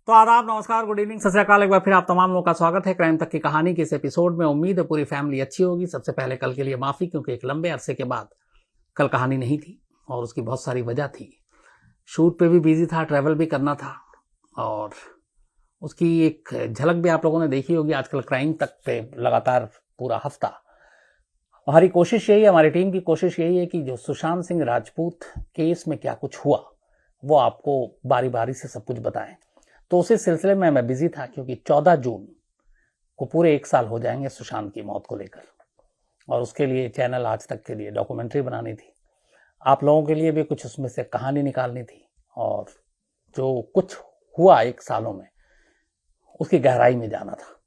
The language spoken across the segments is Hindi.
तो आदाब, नमस्कार, गुड इवनिंग, सत श्री अकाल। एक बार फिर आप तमाम लोगों का स्वागत है क्राइम तक की कहानी के इस एपिसोड में। उम्मीद है पूरी फैमिली अच्छी होगी। सबसे पहले कल के लिए माफी, क्योंकि एक लंबे अरसे के बाद कल कहानी नहीं थी और उसकी बहुत सारी वजह थी। शूट पे भी बिजी था, ट्रैवल भी करना था और उसकी एक झलक भी आप लोगों ने देखी होगी आजकल क्राइम तक पे लगातार पूरा हफ्ता। हमारी कोशिश यही है, हमारी टीम की कोशिश यही है कि जो सुशांत सिंह राजपूत केस में क्या कुछ हुआ वो आपको बारी बारी से सब कुछ बताएं। तो उसी सिलसिले में मैं बिजी था, क्योंकि 14 जून को पूरे 1 साल हो जाएंगे सुशांत की मौत को लेकर, और उसके लिए चैनल आज तक के लिए डॉक्यूमेंट्री बनानी थी। आप लोगों के लिए भी कुछ उसमें से कहानी निकालनी थी और जो कुछ हुआ 1 सालों में उसकी गहराई में जाना था।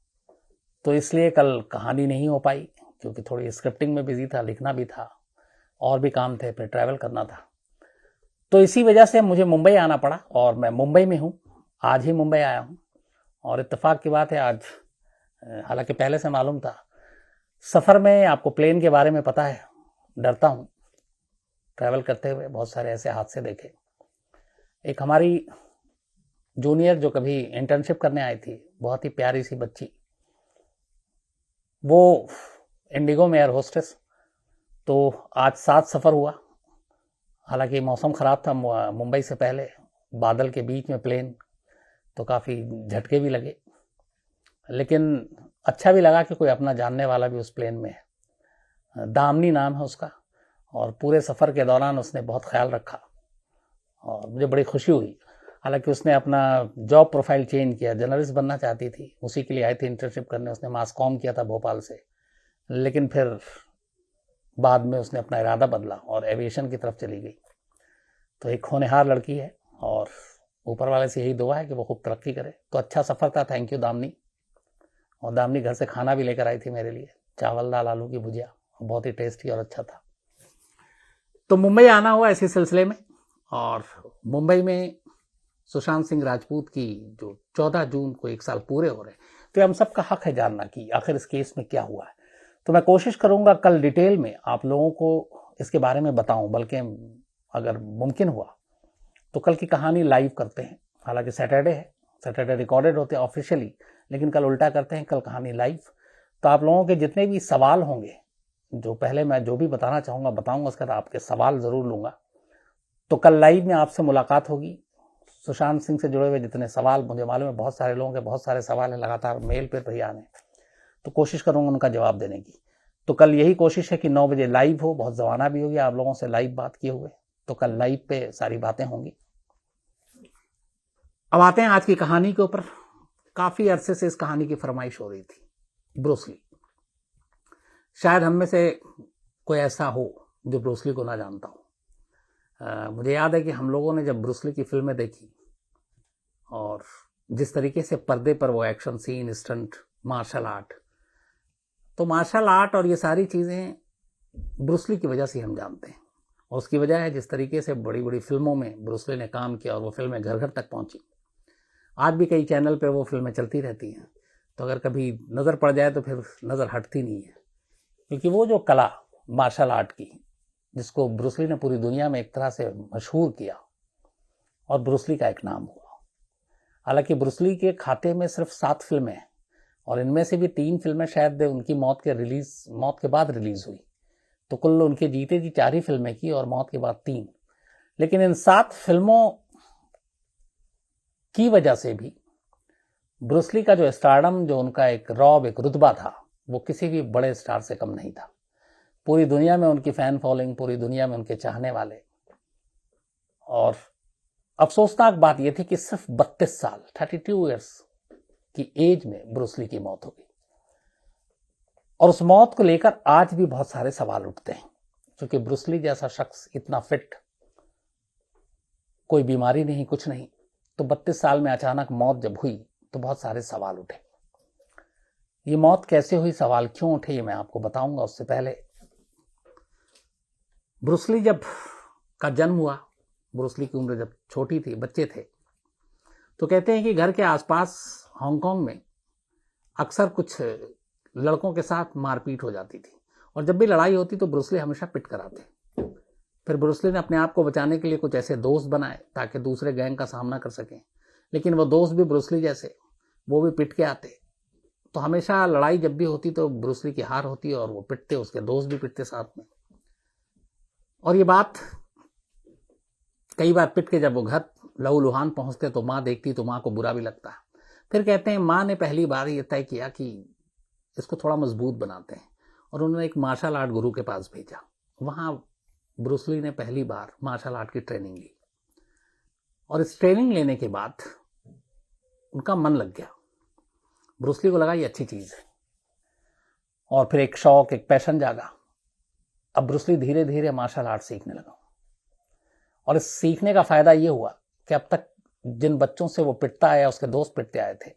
तो इसलिए कल कहानी नहीं हो पाई, क्योंकि थोड़ी स्क्रिप्टिंग में बिजी था, लिखना भी था और भी काम थे, फिर ट्रैवल करना था। तो इसी वजह से मुझे मुंबई आना पड़ा और मैं मुंबई में हूँ। आज ही मुंबई आया हूँ और इत्तेफाक की बात है आज, हालांकि पहले से मालूम था। सफ़र में आपको प्लेन के बारे में पता है, डरता हूँ। ट्रैवल करते हुए बहुत सारे ऐसे हादसे देखे। एक हमारी जूनियर जो कभी इंटर्नशिप करने आई थी, बहुत ही प्यारी सी बच्ची, वो इंडिगो में एयर होस्टेस। तो आज 7 सफ़र हुआ। हालांकि मौसम ख़राब था, मुंबई से पहले बादल के बीच में प्लेन, तो काफ़ी झटके भी लगे, लेकिन अच्छा भी लगा कि कोई अपना जानने वाला भी उस प्लेन में है। दामनी नाम है उसका, और पूरे सफ़र के दौरान उसने बहुत ख्याल रखा और मुझे बड़ी खुशी हुई। हालांकि उसने अपना जॉब प्रोफाइल चेंज किया, जर्नलिस्ट बनना चाहती थी, उसी के लिए आई थी इंटर्नशिप करने। उसने मास कॉम किया था भोपाल से, लेकिन फिर बाद में उसने अपना इरादा बदला और एविएशन की तरफ चली गई। तो एक होनहार लड़की है और ऊपर वाले से यही दुआ है कि वो खूब तरक्की करे। तो अच्छा सफ़र था, थैंक यू दामनी। और दामनी घर से खाना भी लेकर आई थी मेरे लिए, चावल दाल आलू की भुजिया, बहुत ही टेस्टी और अच्छा था। तो मुंबई आना हुआ इसी सिलसिले में, और मुंबई में सुशांत सिंह राजपूत की जो 14 जून को 1 साल पूरे हो रहे हैं, तो हम सबका हक है जानना कि आखिर इस केस में क्या हुआ है। तो मैं कोशिश करूंगा कल डिटेल में आप लोगों को इसके बारे में बताऊं, बल्कि अगर मुमकिन हुआ तो कल की कहानी लाइव करते हैं। हालांकि सैटरडे है, सैटरडे रिकॉर्डेड होते हैं ऑफिशियली, लेकिन कल उल्टा करते हैं, कल कहानी लाइव। तो आप लोगों के जितने भी सवाल होंगे, जो पहले मैं जो भी बताना चाहूँगा बताऊँगा, उसके बाद आपके सवाल ज़रूर लूँगा। तो कल लाइव में आपसे मुलाकात होगी। सुशांत सिंह से जुड़े हुए जितने सवाल, मुझे मालूम है बहुत सारे लोगों के बहुत सारे सवाल हैं, लगातार मेल पर भी आने, तो कोशिश करूँगा उनका जवाब देने की। तो कल यही कोशिश है कि 9 बजे लाइव हो, बहुत जमाना भी होगी आप लोगों से लाइव बात किए हुए, तो कल लाइव पे सारी बातें होंगी। अब आते हैं आज की कहानी के ऊपर। काफी अरसे से इस कहानी की फरमाइश हो रही थी, ब्रूस ली। शायद हम में से कोई ऐसा हो जो ब्रूस ली को ना जानता हो। मुझे याद है कि हम लोगों ने जब ब्रूस ली की फिल्में देखी और जिस तरीके से पर्दे पर वो action scene, stunt, martial art, तो मार्शल आर्ट और ये सारी चीज़ें ब्रूस ली की वजह से हम जानते हैं। और उसकी वजह है जिस तरीके से बड़ी बड़ी फिल्मों में ब्रूस ली ने काम किया और वो फिल्में घर घर तक पहुंची। आज भी कई चैनल पे वो फिल्में चलती रहती हैं, तो अगर कभी नज़र पड़ जाए तो फिर नज़र हटती नहीं है, क्योंकि वो जो कला मार्शल आर्ट की, जिसको ब्रूस ली ने पूरी दुनिया में एक तरह से मशहूर किया और ब्रूस ली का एक नाम हुआ। हालांकि ब्रूस ली के खाते में सिर्फ 7 फिल्में हैं और इनमें से भी 3 फिल्में शायद उनकी मौत के बाद रिलीज हुई। तो कुल उनके जीते जी 4 ही फिल्में की और मौत के बाद 3। लेकिन इन 7 फिल्मों की वजह से भी ब्रूस ली का जो स्टारडम, जो उनका एक रौब, एक रुतबा था, वो किसी भी बड़े स्टार से कम नहीं था। पूरी दुनिया में उनकी फैन फॉलोइंग, पूरी दुनिया में उनके चाहने वाले। और अफसोसनाक बात यह थी कि सिर्फ 32 साल, 32 ईयर्स की एज में ब्रूस ली की मौत हो गई। और उस मौत को लेकर आज भी बहुत सारे सवाल उठते हैं, क्योंकि ब्रूस ली जैसा शख्स इतना फिट, कोई बीमारी नहीं, कुछ नहीं, तो 32 साल में अचानक मौत जब हुई तो बहुत सारे सवाल उठे। ये मौत कैसे हुई, सवाल क्यों उठे, ये मैं आपको बताऊंगा। उससे पहले ब्रूस ली जब का जन्म हुआ, ब्रूस ली की उम्र जब छोटी थी, बच्चे थे, तो कहते हैं कि घर के आसपास हांगकांग में अक्सर कुछ लड़कों के साथ मारपीट हो जाती थी, और जब भी लड़ाई होती तो ब्रूस ली हमेशा पिट कर आते। फिर ब्रूस ली ने अपने आप को बचाने के लिए कुछ ऐसे दोस्त बनाए ताकि दूसरे गैंग का सामना कर सकें, लेकिन वो दोस्त भी ब्रूस ली जैसे, वो भी पिट के आते। तो हमेशा लड़ाई जब भी होती तो ब्रूस ली की हार होती और वो पिटते, उसके दोस्त भी पिटते साथ में। और ये बात कई बार पिट के जब वो घर लहूलुहान पहुंचते तो माँ देखती तो माँ को बुरा भी लगता। फिर कहते हैं माँ ने पहली बार ये तय किया कि इसको थोड़ा मजबूत बनाते हैं, और उन्होंने एक मार्शल आर्ट गुरु के पास भेजा। वहां ब्रूस ली ने पहली बार मार्शल आर्ट की ट्रेनिंग ली, और इस ट्रेनिंग लेने के बाद उनका मन लग गया। ब्रूस ली को लगा ये अच्छी चीज है, और फिर एक शौक, एक पैशन जागा। अब ब्रूस ली धीरे धीरे मार्शल आर्ट सीखने लगा, और इस सीखने का फायदा ये हुआ कि अब तक जिन बच्चों से वो पिटता आया, उसके दोस्त पिटते आए थे,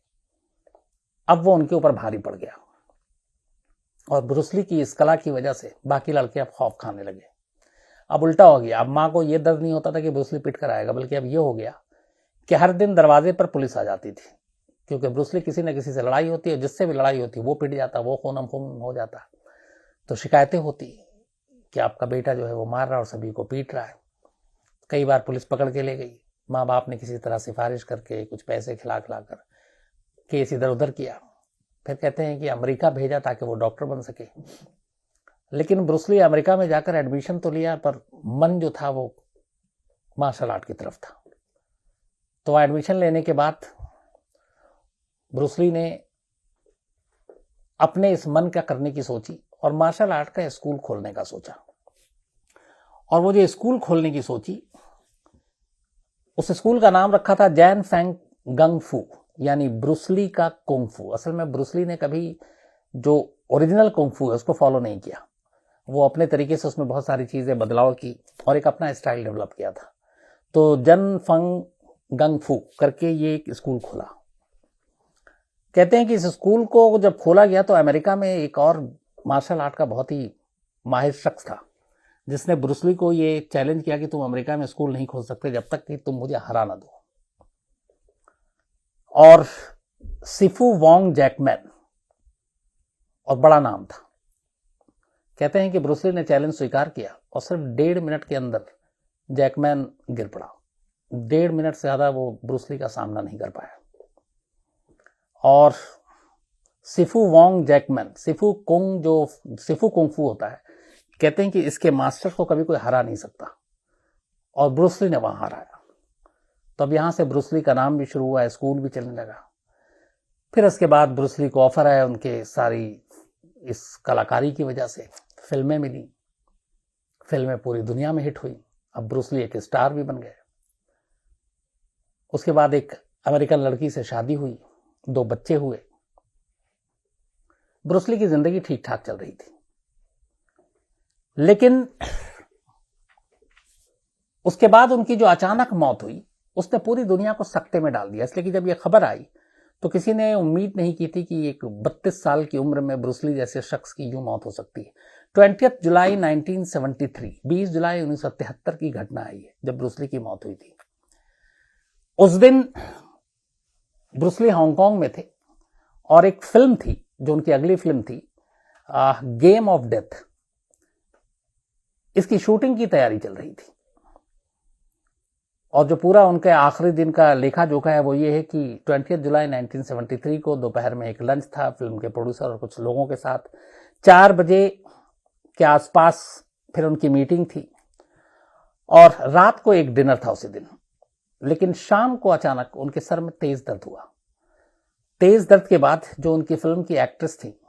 अब वो उनके ऊपर भारी पड़ गया। और ब्रूस ली की इस कला की वजह से बाकी लड़के अब खौफ खाने लगे। अब उल्टा हो गया, अब माँ को ये दर्द नहीं होता था कि ब्रूस ली पिट कर आएगा, बल्कि अब ये हो गया कि हर दिन दरवाजे पर पुलिस आ जाती थी, क्योंकि ब्रूस ली किसी न किसी से लड़ाई होती है, जिससे भी लड़ाई होती वो पिट जाता, वो खूनम खून हो जाता। तो शिकायतें होती कि आपका बेटा जो है वो मार रहा है और सभी को पीट रहा है। कई बार पुलिस पकड़ के ले गई, माँ बाप ने किसी तरह सिफारिश करके कुछ पैसे खिला कर केस इधर उधर किया। फिर कहते हैं कि अमेरिका भेजा ताकि वो डॉक्टर बन सके। लेकिन ब्रूस ली अमेरिका में जाकर एडमिशन तो लिया, पर मन जो था वो मार्शल आर्ट की तरफ था। तो एडमिशन लेने के बाद ब्रूस ली ने अपने इस मन का करने की सोची और मार्शल आर्ट का स्कूल खोलने का सोचा। और वो जो स्कूल खोलने की सोची, उस स्कूल का नाम रखा था जैन फैंग गंग फू, यानी ब्रूस ली का कुंग फू। असल में ब्रूस ली ने कभी जो ओरिजिनल कुंग फू है उसको फॉलो नहीं किया, वो अपने तरीके से उसमें बहुत सारी चीजें बदलाव की और एक अपना स्टाइल डेवलप किया था। तो जन फंग गंग फू करके ये एक स्कूल खोला। कहते हैं कि इस स्कूल को जब खोला गया तो अमेरिका में एक और मार्शल आर्ट का बहुत ही माहिर शख्स था, जिसने ब्रूस ली को ये चैलेंज किया कि तुम अमेरिका में स्कूल नहीं खोल सकते जब तक कि तुम मुझे हरा ना दो। और सिफू वोंग जैकमैन, और बड़ा नाम था। कहते हैं कि ब्रूस ली ने चैलेंज स्वीकार किया और सिर्फ 1.5 मिनट के अंदर जैकमैन गिर पड़ा। 1.5 मिनट से ज्यादा वो ब्रूस ली का सामना नहीं कर पाया। और Sifu Wong Jackman, Sifu kung फू होता है, कहते हैं कि इसके मास्टर को कभी कोई हरा नहीं सकता, और ब्रूस ली ने वहां हराया। तो अब यहां से ब्रूस ली का नाम भी शुरू हुआ, स्कूल भी चलने लगा। फिर इसके बाद ब्रूस ली को ऑफर आया उनके सारी इस कलाकारी की वजह से, फिल्में मिली, फिल्में पूरी दुनिया में हिट हुई। अब ब्रूस ली एक स्टार भी बन गए। उसके बाद एक अमेरिकन लड़की से शादी हुई, 2 बच्चे हुए। ब्रूस ली की जिंदगी ठीक ठाक चल रही थी। लेकिन उसके बाद उनकी जो अचानक मौत हुई, उसने पूरी दुनिया को सकते में डाल दिया। इसलिए कि जब यह खबर आई तो किसी ने उम्मीद नहीं की थी कि एक 32 साल की उम्र में ब्रूस ली जैसे शख्स की यूं मौत हो सकती है। 20 जुलाई 1973, 20 जुलाई 1973 की घटना आई है जब ब्रूस ली की मौत हुई थी। उस दिन ब्रूस ली हांगकांग में थे, और एक फिल्म थी जो उनकी अगली फिल्म थी, गेम ऑफ डेथ। इसकी शूटिंग की तैयारी चल रही थी, और जो पूरा उनके आखिरी दिन का लेखा जोखा है वो ये है कि 20 जुलाई 1973 को दोपहर में एक लंच था फिल्म के प्रोड्यूसर और कुछ लोगों के साथ। 4 बजे के आसपास फिर उनकी मीटिंग थी, और रात को एक डिनर था उसी दिन। लेकिन शाम को अचानक उनके सर में तेज दर्द हुआ। तेज दर्द के बाद जो उनकी फिल्म की एक्ट्रेस थी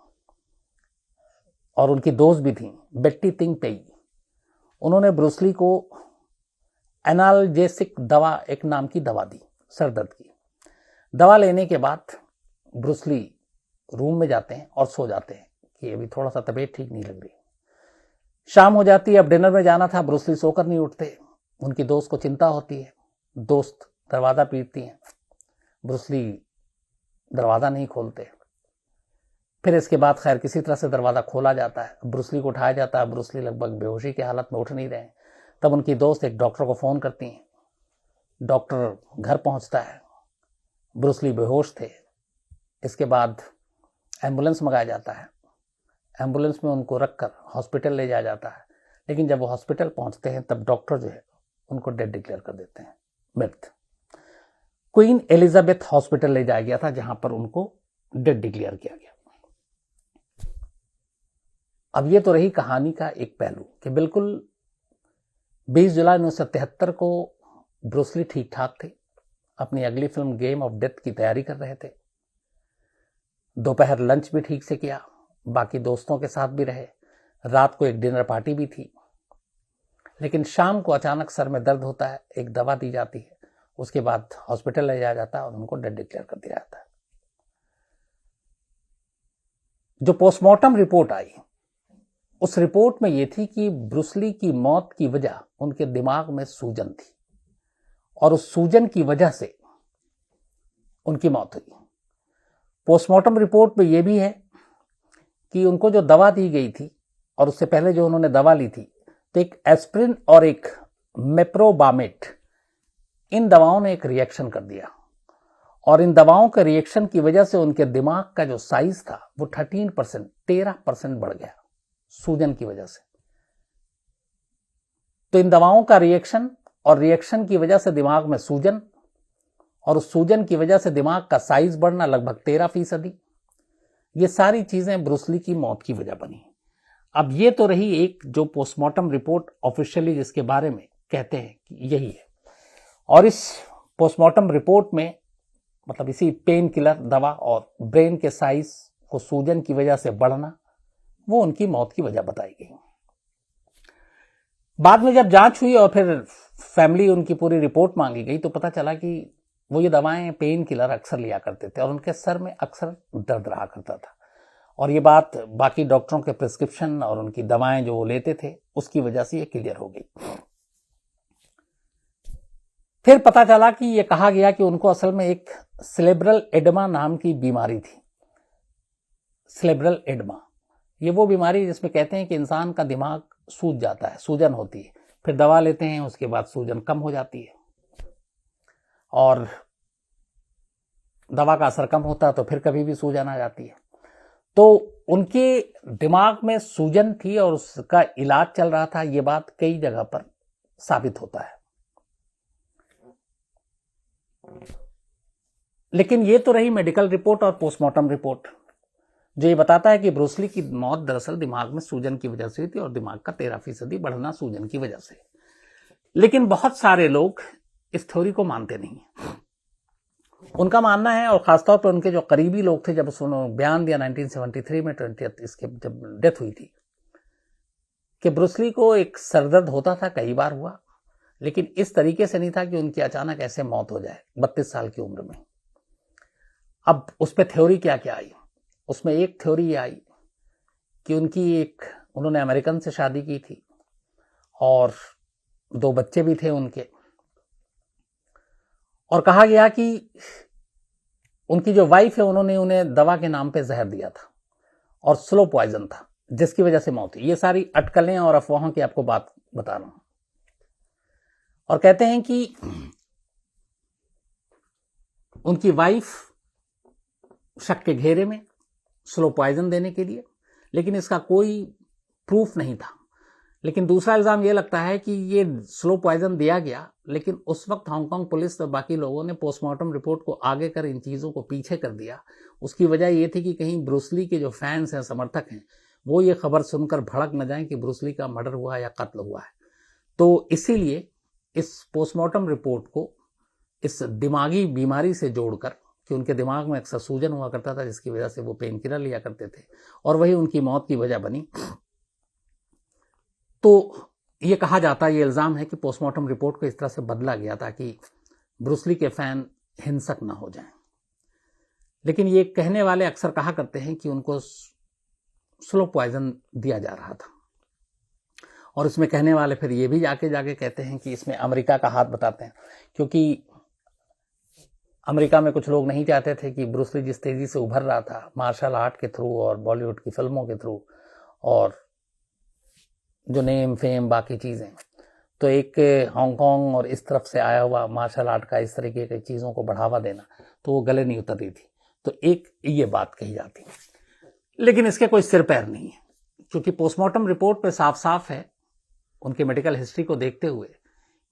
और उनकी दोस्त भी थी, बेट्टी तिंग पेई, उन्होंने ब्रूस ली को एनाल्जेसिक दवा, एक नाम की दवा दी सर दर्द की। दवा लेने के बाद ब्रूस ली रूम में जाते हैं और सो जाते हैं कि अभी थोड़ा सा तबीयत ठीक नहीं लग रही। शाम हो जाती है, अब डिनर में जाना था, ब्रूस ली सोकर नहीं उठते। उनकी दोस्त को चिंता होती है, दोस्त दरवाजा पीटती हैं, ब्रूस ली दरवाजा नहीं खोलते। फिर इसके बाद खैर किसी तरह से दरवाजा खोला जाता है, ब्रूस ली को उठाया जाता है। ब्रूस ली लगभग बेहोशी की हालत में उठ नहीं रहे। तब उनकी दोस्त एक डॉक्टर को फोन करती हैं, डॉक्टर घर पहुंचता है, ब्रूस ली बेहोश थे। इसके बाद एम्बुलेंस मंगाया जाता है, एम्बुलेंस में उनको रखकर हॉस्पिटल ले जाया जाता है। लेकिन जब वो हॉस्पिटल पहुंचते हैं तब डॉक्टर जो है उनको डेड डिक्लेयर कर देते हैं, मृत। क्वीन एलिजाबेथ हॉस्पिटल ले जाया गया था, जहां पर उनको डेड डिक्लेयर किया गया। अब ये तो रही कहानी का एक पहलू कि बिल्कुल 20 जुलाई 1973 को ब्रूस ली ठीक ठाक थे, अपनी अगली फिल्म गेम ऑफ डेथ की तैयारी कर रहे थे। दोपहर लंच भी ठीक से किया, बाकी दोस्तों के साथ भी रहे, रात को एक डिनर पार्टी भी थी। लेकिन शाम को अचानक सर में दर्द होता है, एक दवा दी जाती है, उसके बाद हॉस्पिटल ले जाया जाता है और उनको डेड डिक्लेयर कर दिया जाता है। जो पोस्टमार्टम रिपोर्ट आई, उस रिपोर्ट में यह थी कि ब्रूस ली की मौत की वजह उनके दिमाग में सूजन थी और उस सूजन की वजह से उनकी मौत हुई। पोस्टमार्टम रिपोर्ट में यह भी है कि उनको जो दवा दी गई थी और उससे पहले जो उन्होंने दवा ली थी, तो एक एस्प्रिन और एक मेप्रोबामेट, इन दवाओं ने एक रिएक्शन कर दिया और इन दवाओं के रिएक्शन की वजह से उनके दिमाग का जो साइज था वो 13% बढ़ गया सूजन की वजह से। तो इन दवाओं का रिएक्शन और रिएक्शन की वजह से दिमाग में सूजन और उस सूजन की वजह से दिमाग का साइज बढ़ना लगभग 13%, ये सारी चीजें ब्रूस ली की मौत की वजह बनी। अब ये तो रही एक जो पोस्टमार्टम रिपोर्ट ऑफिशियली जिसके बारे में कहते हैं कि यही है, और इस पोस्टमार्टम रिपोर्ट में मतलब इसी पेन किलर दवा और ब्रेन के साइज को सूजन की वजह से बढ़ना, वो उनकी मौत की वजह बताई गई। बाद में जब जांच हुई और फिर फैमिली उनकी पूरी रिपोर्ट मांगी गई, तो पता चला कि वो ये दवाएं पेन किलर अक्सर लिया करते थे और उनके सर में अक्सर दर्द रहा करता था, और ये बात बाकी डॉक्टरों के प्रिस्क्रिप्शन और उनकी दवाएं जो वो लेते थे उसकी वजह से ये क्लियर हो गई। फिर पता चला कि ये कहा गया कि उनको असल में एक सेरेब्रल एडमा नाम की बीमारी थी। सेरेब्रल एडमा ये वो बीमारी जिसमें कहते हैं कि इंसान का दिमाग सूज जाता है, सूजन होती है, फिर दवा लेते हैं, उसके बाद सूजन कम हो जाती है और दवा का असर कम होता है तो फिर कभी भी सूजन आ जाती है। तो उनके दिमाग में सूजन थी और उसका इलाज चल रहा था, ये बात कई जगह पर साबित होता है। लेकिन ये तो रही मेडिकल रिपोर्ट और पोस्टमार्टम रिपोर्ट, जो ये बताता है कि ब्रूस ली की मौत दरअसल दिमाग में सूजन की वजह से हुई थी और दिमाग का 13% बढ़ना सूजन की वजह से। लेकिन बहुत सारे लोग इस थ्योरी को मानते नहीं। उनका मानना है, और खासतौर पर उनके जो करीबी लोग थे, जब उन्होंने बयान दिया 1973 में 20th इसके जब डेथ हुई थी, कि ब्रूस ली को एक सरदर्द होता था, कई बार हुआ, लेकिन इस तरीके से नहीं था कि उनकी अचानक ऐसे मौत हो जाए 32 साल की उम्र में। अब उस पर थ्योरी क्या क्या आई, उसमें एक थ्योरी ये आई कि उन्होंने अमेरिकन से शादी की थी और 2 बच्चे भी थे उनके, और कहा गया कि उनकी जो वाइफ है उन्होंने उन्हें दवा के नाम पे जहर दिया था और स्लो पॉइजन था, जिसकी वजह से मौत हुई। ये सारी अटकलें और अफवाहों की आपको बात बता रहा हूं। और कहते हैं कि उनकी वाइफ शक के घेरे में स्लो पॉइजन देने के लिए, लेकिन इसका कोई प्रूफ नहीं था। लेकिन दूसरा इल्जाम यह लगता है कि ये स्लो पॉइजन दिया गया, लेकिन उस वक्त हांगकांग पुलिस और बाकी लोगों ने पोस्टमार्टम रिपोर्ट को आगे कर इन चीज़ों को पीछे कर दिया। उसकी वजह ये थी कि कहीं ब्रूस ली के जो फैंस हैं, समर्थक हैं, वो ये खबर सुनकर भड़क न जाएं कि ब्रूस ली का मर्डर हुआ या कत्ल हुआ है। तो इसीलिए इस पोस्टमार्टम रिपोर्ट को इस दिमागी बीमारी से जोड़कर, कि उनके दिमाग में अक्सर सूजन हुआ करता था जिसकी वजह से वो पेन किलर लिया करते थे और वही उनकी मौत की वजह बनी। तो ये कहा जाता है, ये इल्ज़ाम है कि पोस्टमार्टम रिपोर्ट को इस तरह से बदला गया ताकि ब्रूस ली के फैन हिंसक ना हो जाएं। लेकिन ये कहने वाले अक्सर कहा करते हैं कि उनको स्लो पॉइजन दिया जा रहा था, और इसमें कहने वाले फिर ये भी जाके कहते हैं कि इसमें अमेरिका का हाथ बताते हैं, क्योंकि अमेरिका में कुछ लोग नहीं चाहते थे कि ब्रूस ली जिस तेजी से उभर रहा था मार्शल आर्ट के थ्रू और बॉलीवुड की फिल्मों के थ्रू और जो नेम फेम बाकी चीज़ें, तो एक हांगकांग और इस तरफ से आया हुआ मार्शल आर्ट का इस तरीके की चीज़ों को बढ़ावा देना, तो वो गले नहीं उतर रही थी। तो एक ये बात कही जाती, लेकिन इसके कोई सिर पैर नहीं है, क्योंकि पोस्टमार्टम रिपोर्ट पे साफ साफ है उनके मेडिकल हिस्ट्री को देखते हुए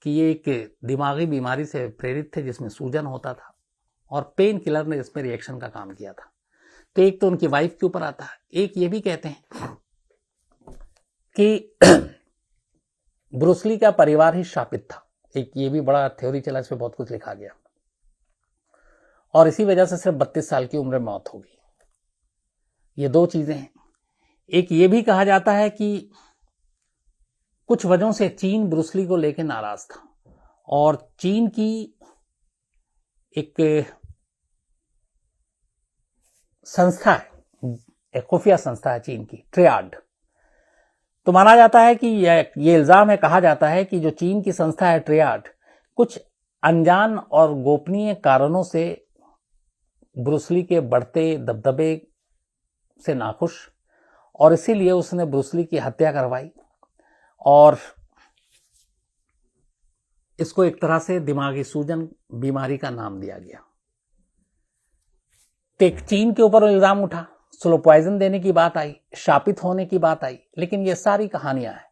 कि ये एक दिमागी बीमारी से प्रेरित थे जिसमें सूजन होता था और पेन किलर ने इसमें रिएक्शन का काम किया था। तो एक तो उनकी वाइफ के ऊपर आता है, एक ये भी कहते हैं कि ब्रूसली का परिवार ही शापित था। एक ये भी बड़ा थ्योरी चला, इस पे बहुत कुछ लिखा गया, और इसी वजह से सिर्फ 32 साल की उम्र में मौत हो गई। ये दो चीजें हैं। एक ये भी कहा जाता है कि कुछ वजहों से चीन ब्रूसली को लेकर नाराज था, और चीन की एक संस्था है, एक खुफिया संस्था है चीन की, ट्रियाड। तो माना जाता है कि ये इल्जाम है, कहा जाता है कि जो चीन की संस्था है ट्रियाड, कुछ अनजान और गोपनीय कारणों से ब्रूसली के बढ़ते दबदबे से नाखुश, और इसीलिए उसने ब्रूसली की हत्या करवाई, और इसको एक तरह से दिमागी सूजन बीमारी का नाम दिया गया। चीन के ऊपर इल्जाम उठा, स्लो पॉइजन देने की बात आई, शापित होने की बात आई, लेकिन ये सारी कहानियां हैं।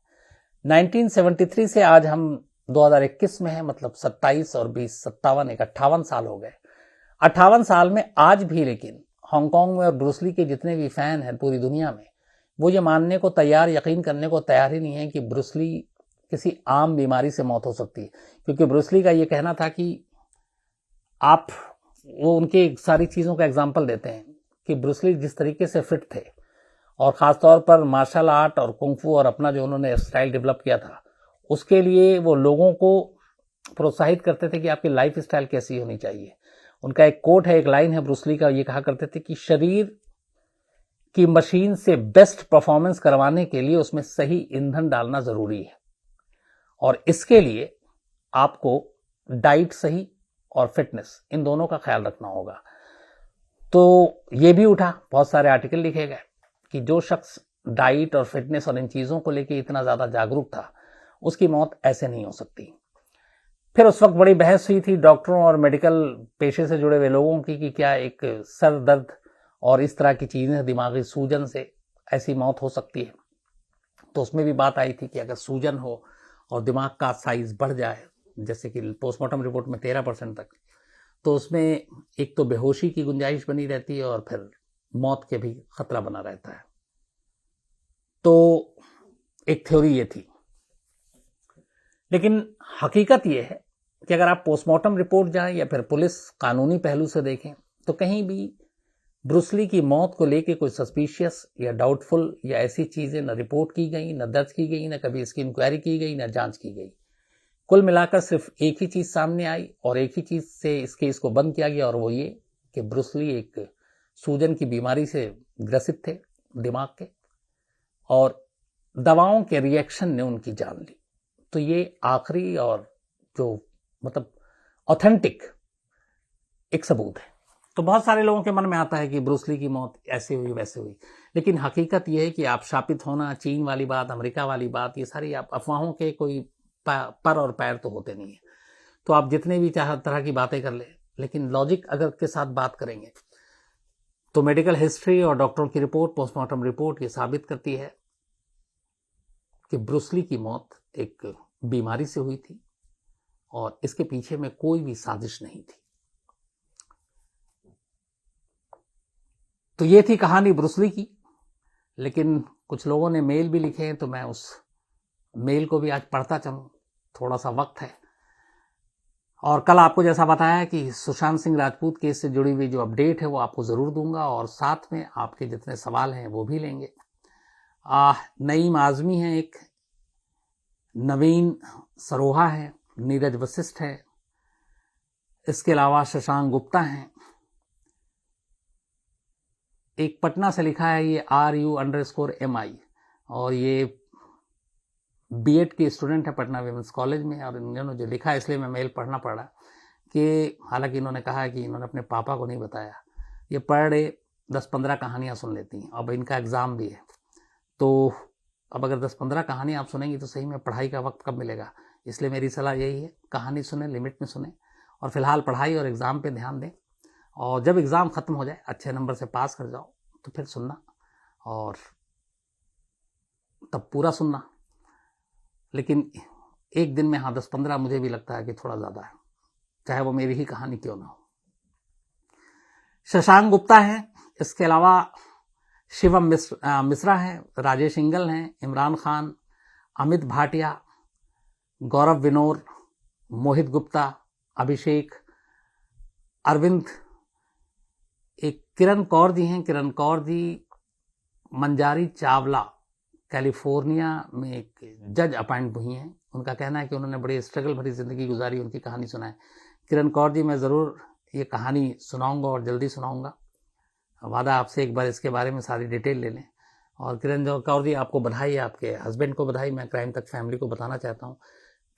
1973 से आज हम 2021 में हैं, मतलब 27 और 20 57 58 साल हो गए। 58 साल में आज भी लेकिन हांगकांग में और ब्रूसली के जितने भी फैन हैं पूरी दुनिया में, वो ये मानने को तैयार, यकीन करने को तैयार ही नहीं है कि ब्रूसली किसी आम बीमारी से मौत हो सकती है। क्योंकि ब्रूसली का ये कहना था कि आप, वो उनके सारी चीज़ों का एग्जाम्पल देते हैं कि ब्रूसली जिस तरीके से फिट थे, और ख़ासतौर पर मार्शल आर्ट और कुंफू और अपना जो उन्होंने स्टाइल डेवलप किया था, उसके लिए वो लोगों को प्रोत्साहित करते थे कि आपकी लाइफ स्टाइल कैसी होनी चाहिए। उनका एक कोट है, एक लाइन है ब्रूसली का, ये कहा करते थे कि शरीर की मशीन से बेस्ट परफॉर्मेंस करवाने के लिए उसमें सही ईंधन डालना ज़रूरी है, और इसके लिए आपको डाइट सही और फिटनेस, इन दोनों का ख्याल रखना होगा। तो ये भी उठा, बहुत सारे आर्टिकल लिखे गए कि जो शख्स डाइट और फिटनेस और इन चीज़ों को लेके इतना ज़्यादा जागरूक था, उसकी मौत ऐसे नहीं हो सकती। फिर उस वक्त बड़ी बहस हुई थी डॉक्टरों और मेडिकल पेशे से जुड़े हुए लोगों की कि क्या एक सर दर्द और इस तरह की चीज़ें, दिमागी सूजन से ऐसी मौत हो सकती है। तो उसमें भी बात आई थी कि अगर सूजन हो और दिमाग का साइज बढ़ जाए, जैसे कि पोस्टमार्टम रिपोर्ट में 13% तक, तो उसमें एक तो बेहोशी की गुंजाइश बनी रहती है और फिर मौत के भी खतरा बना रहता है। तो एक थ्योरी ये थी, लेकिन हकीकत ये है कि अगर आप पोस्टमार्टम रिपोर्ट जाएं या फिर पुलिस कानूनी पहलू से देखें, तो कहीं भी ब्रूसली की मौत को लेके कोई सस्पिशियस या डाउटफुल या ऐसी चीज़ें न रिपोर्ट की गई, न दर्ज की गई, न कभी इसकी इंक्वायरी की गई, न जांच की गई। कुल मिलाकर सिर्फ एक ही चीज़ सामने आई और एक ही चीज़ से इस केस को बंद किया गया, और वो ये कि ब्रूसली एक सूजन की बीमारी से ग्रसित थे दिमाग के, और दवाओं के रिएक्शन ने उनकी जान ली। तो ये आखिरी और जो मतलब ऑथेंटिक एक सबूत है। तो बहुत सारे लोगों के मन में आता है कि ब्रूसली की मौत ऐसे हुई वैसे हुई, लेकिन हकीकत यह है कि आप शापित होना, चीन वाली बात, अमेरिका वाली बात, ये सारी आप अफवाहों के कोई पर और पैर तो होते नहीं है। तो आप जितने भी तरह की बातें कर ले, लेकिन लॉजिक अगर के साथ बात करेंगे तो मेडिकल हिस्ट्री और डॉक्टरों की रिपोर्ट, पोस्टमार्टम रिपोर्ट ये साबित करती है कि ब्रूसली की मौत एक बीमारी से हुई थी और इसके पीछे में कोई भी साजिश नहीं थी। तो ये थी कहानी ब्रूसली की। लेकिन कुछ लोगों ने मेल भी लिखे हैं, तो मैं उस मेल को भी आज पढ़ता चलूं, थोड़ा सा वक्त है। और कल आपको जैसा बताया कि सुशांत सिंह राजपूत केस से जुड़ी हुई जो अपडेट है वो आपको ज़रूर दूंगा, और साथ में आपके जितने सवाल हैं वो भी लेंगे। नईम आज़मी है, एक नवीन सरोहा है, नीरज वशिष्ठ है, इसके अलावा शशांक गुप्ता हैं। एक पटना से लिखा है ये RU_MI, और ये बीएड की स्टूडेंट है पटना विमेंस कॉलेज में, और इन्होंने जो लिखा है इसलिए मैं मेल पढ़ना पड़ा कि हालांकि इन्होंने कहा कि इन्होंने अपने पापा को नहीं बताया, ये पर डे 10-15 कहानियाँ सुन लेती हैं। अब इनका एग्ज़ाम भी है, तो अब अगर 10-15 कहानी आप सुनेंगी तो सही में पढ़ाई का वक्त कब मिलेगा। इसलिए मेरी सलाह यही है, कहानी सुने, लिमिट में सुने, और फिलहाल पढ़ाई और एग्ज़ाम पे ध्यान दें। और जब एग्ज़ाम ख़त्म हो जाए, अच्छे नंबर से पास कर जाओ, तो फिर सुनना, और तब पूरा सुनना। लेकिन एक दिन में 10-15 मुझे भी लगता है कि थोड़ा ज़्यादा है, चाहे वो मेरी ही कहानी क्यों ना हो। शशांक गुप्ता हैं, इसके अलावा शिवम मिश्रा हैं, राजेश इंगल हैं, इमरान खान, अमित भाटिया, गौरव विनोर, मोहित गुप्ता, अभिषेक, अरविंद, एक किरण कौर जी हैं, किरण कौर जी मंजारी चावला कैलिफोर्निया में एक जज अपॉइंट हुई हैं। उनका कहना है कि उन्होंने बड़ी स्ट्रगल भरी जिंदगी गुजारी, उनकी कहानी सुनाएं। किरण कौर जी, मैं ज़रूर ये कहानी सुनाऊंगा और जल्दी सुनाऊंगा, वादा आपसे एक बार इसके बारे में सारी डिटेल ले लें। और किरण कौर जी, आपको बधाई, आपके हस्बैंड को बधाई। मैं क्राइम तक फैमिली को बताना चाहता हूँ,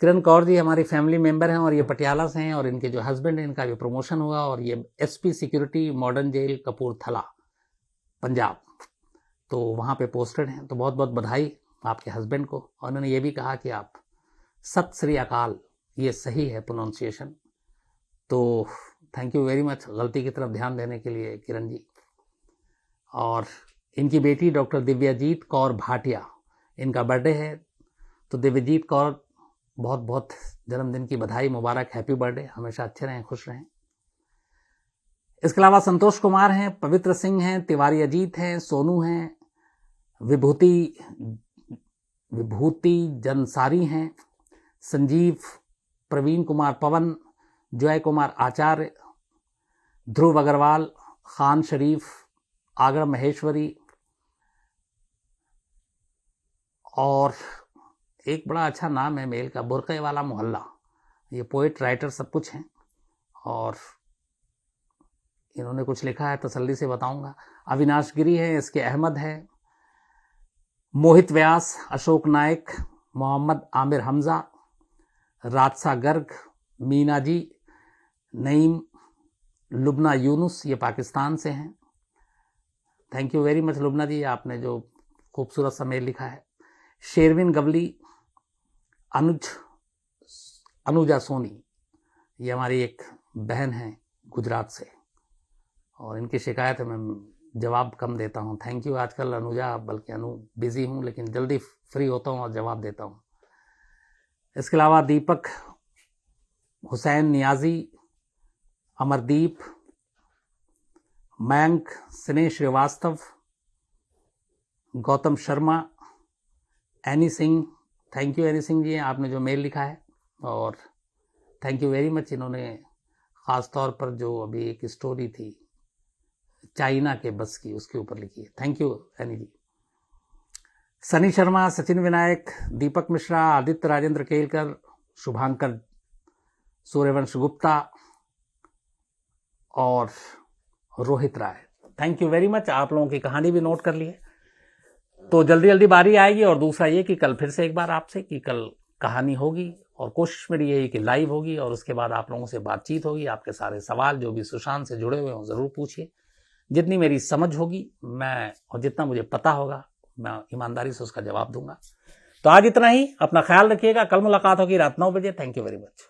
किरण कौर जी हमारी फैमिली मेंबर हैं और ये पटियाला से हैं, और इनके जो हस्बैंड हैं इनका भी प्रमोशन हुआ और ये SP security modern jail Kapurthala Punjab, तो वहाँ पे पोस्टेड हैं। तो बहुत बहुत बधाई आपके हस्बैंड को। और उन्होंने ये भी कहा कि आप सत श्री अकाल, ये सही है प्रोनाउंसिएशन, तो थैंक यू वेरी मच गलती की तरफ ध्यान देने के लिए किरण जी। और इनकी बेटी डॉक्टर दिव्याजीत कौर भाटिया, इनका बर्थडे है, तो दिव्यजीत कौर बहुत बहुत जन्मदिन की बधाई, मुबारक, हैप्पी बर्थडे, हमेशा अच्छे रहें, खुश रहें। इसके अलावा संतोष कुमार हैं, पवित्र सिंह हैं, तिवारी अजीत हैं, सोनू हैं, विभूति जनसारी हैं, संजीव, प्रवीण कुमार पवन, जय कुमार आचार्य, ध्रुव अग्रवाल, खान शरीफ, आगरा महेश्वरी, और एक बड़ा अच्छा नाम है मेल का, बुरक़े वाला मोहल्ला। ये पोइट राइटर सब कुछ हैं और इन्होंने कुछ लिखा है, तसल्ली से बताऊंगा। अविनाश गिरी है, इसके अहमद है, मोहित व्यास, अशोक नायक, मोहम्मद आमिर हमजा, राजसा गर्ग, मीना जी, नईम, लुबना यूनुस, ये पाकिस्तान से हैं। Thank you very much Lubna ji, आपने जो खूबसूरत सा मेल लिखा है। शेरविन गवली, अनुजा सोनी, ये हमारी एक बहन है गुजरात से, और इनकी शिकायत है मैं जवाब कम देता हूँ। Thank you. आजकल अनुजा, बल्कि अनु, बिजी हूँ, लेकिन जल्दी फ्री होता हूँ और जवाब देता हूँ। इसके अलावा दीपक, Hussain Niazi, Amardeep, Mayank, Sneh Srivastava, Gautam Sharma, Annie Singh, thank you Annie Singh ji, आपने जो मेल लिखा है, और थैंक यू वेरी मच। इन्होंने ख़ास तौर पर जो अभी एक स्टोरी थी चाइना के बस की, उसके ऊपर लिखी है। थैंक यू एनी जी। सनी शर्मा, सचिन विनायक, दीपक मिश्रा, आदित्य राजेंद्र केलकर, शुभांकर सूर्यवंश गुप्ता और रोहित राय, थैंक यू वेरी मच। आप लोगों की कहानी भी नोट कर ली है, तो जल्दी जल्दी बारी आएगी। और दूसरा ये कि कल फिर से एक बार आपसे कि कल कहानी होगी, और कोशिश मेरी यही कि लाइव होगी, और उसके बाद आप लोगों से बातचीत होगी। आपके सारे सवाल जो भी सुशांत से जुड़े हुए हों ज़रूर पूछिए, जितनी मेरी समझ होगी मैं, और जितना मुझे पता होगा मैं ईमानदारी से उसका जवाब दूंगा। तो आज इतना ही, अपना ख्याल रखिएगा, कल मुलाकात होगी रात 9 बजे। Thank you very much.